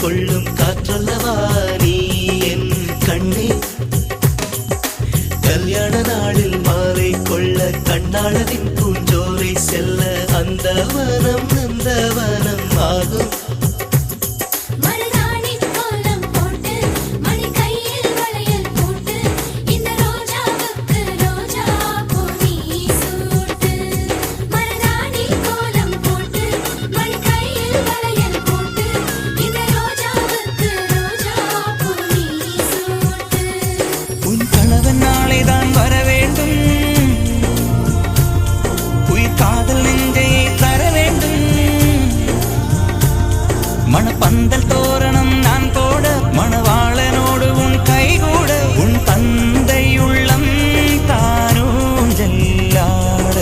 கொள்ளும் காற்றல்லவா நீ என் கண்ணே. கல்யாண நாளில் மாலை கொள்ள கண்ணாளரின் பூஞ்சோரை செல்ல அந்த வனம் நந்தவனம் ஆகும். மணப்பந்தல் தோரணம் நான் போட மணவாளனோடு உன் கைகூட உன் தந்தை உள்ளம் தானும் ஜல்லாட.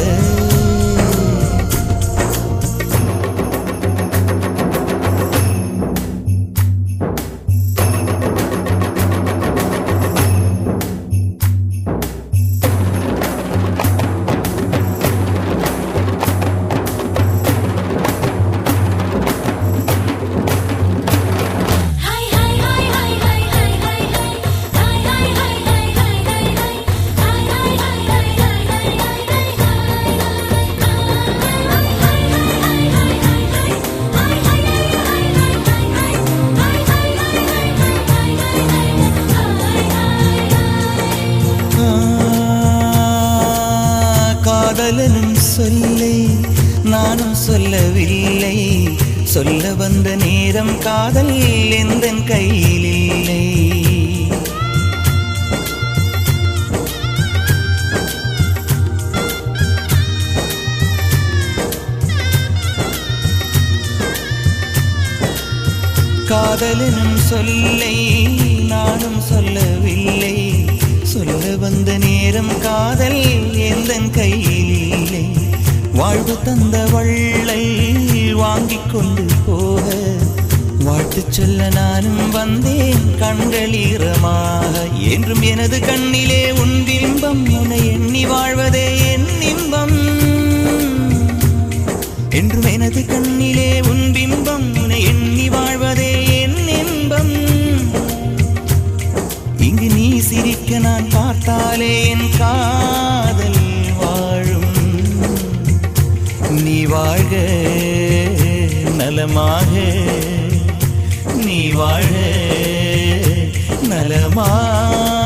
காதலனும் சொல்லை நானும் சொல்லவில்லை, சொல்ல வந்த நேரம் காதல் எந்தன் கையில் இல்லை. காதலனும் சொல்லை நானும் சொல்லவில்லை, சொல்ல வந்த நேரம் காதல் எந்தன் கையில் இல்லை. வாழ்வு தந்த வள்ளை வாங்கிக் கொண்டு போக வாழ்த்து சொல்ல நானும் வந்தேன் கண்கள் ஈரமாக. என்றும் எனது கண்ணிலே உன் பிம்பம், உன்னை எண்ணி வாழ்வதே என் இன்பம். என்றும் எனது கண்ணிலே உன் பிம்பம், உன்னை எண்ணி வாழ்வதே என் இன்பம். இங்கு நீ சிரிக்க நான் பார்த்தாலே என் காதல் வாழும். நீ வாழ்க நலமாக, நீ வாழ நலமாக.